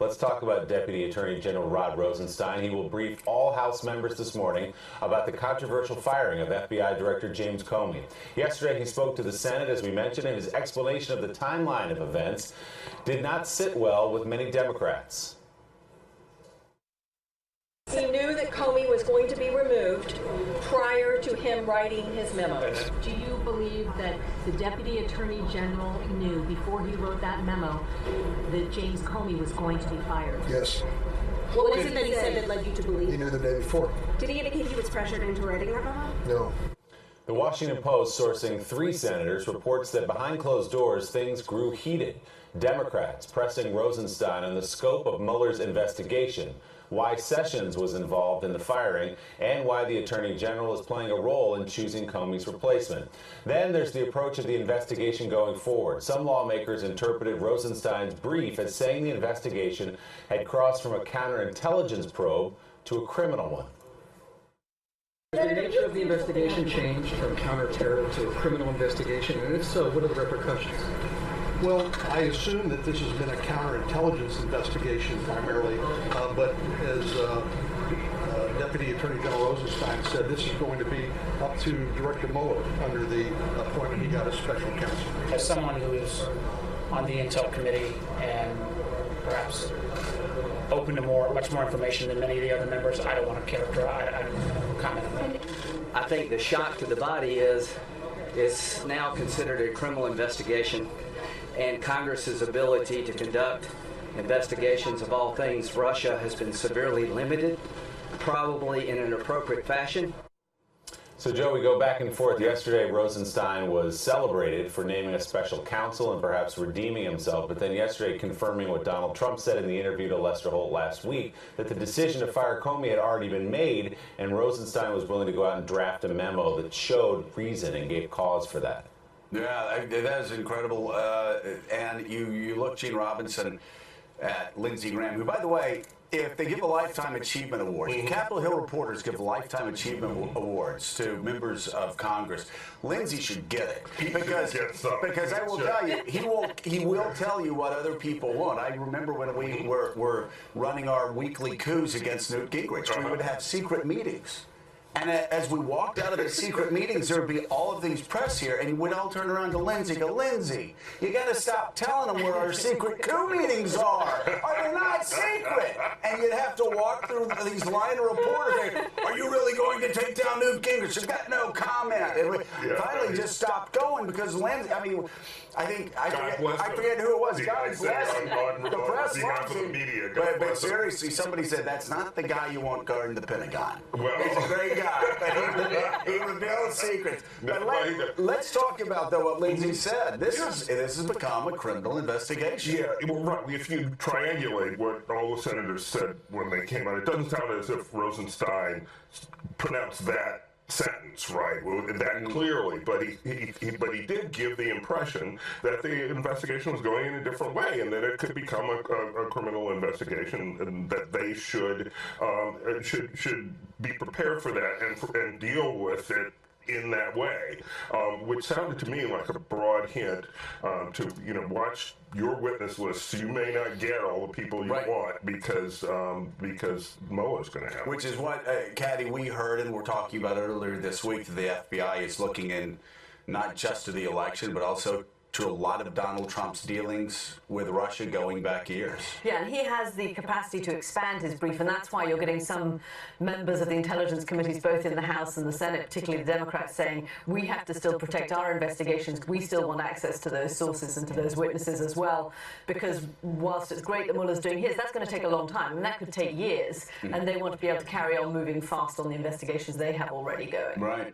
Let's talk about Deputy Attorney General Rod Rosenstein. He will brief all House members this morning about the controversial firing of FBI Director James Comey. Yesterday, he spoke to the Senate, as we mentioned, and his explanation of the timeline of events did not sit well with many Democrats. He knew that Comey was going to be removed prior to him writing his memo. Do you believe that the Deputy Attorney General knew before he wrote that memo that James Comey was going to be fired? Yes. What was it that he said that led you to believe? He knew the day before. Did he indicate he was pressured into writing that memo? No. The Washington Post, sourcing 3 senators, reports that behind closed doors, things grew heated. Democrats pressing Rosenstein on the scope of Mueller's investigation, why Sessions was involved in the firing, and why the Attorney General is playing a role in choosing Comey's replacement. Then there's the approach of the investigation going forward. Some lawmakers interpreted Rosenstein's brief as saying the investigation had crossed from a counterintelligence probe to a criminal one. Has the nature of the investigation changed from counter-terror to a criminal investigation? And if so, what are the repercussions? Well, I assume that this has been a counterintelligence investigation primarily, but as Deputy Attorney General Rosenstein said, this is going to be up to Director Mueller under the appointment he got as special counsel. As someone who is on the Intel Committee and perhaps open to much more information than many of the other members, I don't want to characterize, I don't comment on that. I think the shock to the body is it's now considered a criminal investigation, and Congress's ability to conduct investigations of all things Russia has been severely limited, probably in an appropriate fashion. So, Joe, we go back and forth. Yesterday, Rosenstein was celebrated for naming a special counsel and perhaps redeeming himself, but then yesterday confirming what Donald Trump said in the interview to Lester Holt last week, that the decision to fire Comey had already been made, and Rosenstein was willing to go out and draft a memo that showed reason and gave cause for that. Yeah, that is incredible. And you look, Gene Robinson, at Lindsey Graham, who, by the way, if they give a Lifetime Achievement Award, Capitol Hill reporters give Lifetime Achievement Awards to members of Congress. Lindsey should get it because I will tell you, he will tell you what other people want. I remember when we were running our weekly coups against Newt Gingrich, we would have secret meetings. And as we walked out of the secret meetings, there would be all of these press here, and we'd all turn around to Lindsey, go, Lindsey, you got to stop telling them where our secret coup meetings are. Are they not secret? And you'd have to walk through these line of reporters. Saying, are you really going to take down Newt Gingrich? You've got no comment. And we finally just stopped going because Lindsey, I mean, I forget who it was. God bless him. The press loves him. But seriously, somebody said that's not the guy you want guarding the Pentagon. Well, he's a great guy. He reveals secrets. But let's talk about though what Lindsey said. This has become a criminal investigation. Yeah, right. If you triangulate what all the senators said when they came out, it doesn't sound as if Rosenstein pronounced that sentence right, that clearly, but he did give the impression that the investigation was going in a different way, and that it could become a criminal investigation, and that they should be prepared for that and deal with it in that way, which sounded to me like a broad hint to watch your witness list. So you may not get all the people you want because Mueller's going to have. Which is what, Caddy, we heard and we're talking about earlier this week that the FBI is looking in not just to the election, but also to a lot of Donald Trump's dealings with Russia going back years. Yeah, and he has the capacity to expand his brief, and that's why you're getting some members of the intelligence committees, both in the House and the Senate, particularly the Democrats, saying we have to still protect our investigations. We still want access to those sources and to those witnesses as well, because whilst it's great that Mueller's doing his, that's going to take a long time, and that could take years, and they want to be able to carry on moving fast on the investigations they have already going. Right.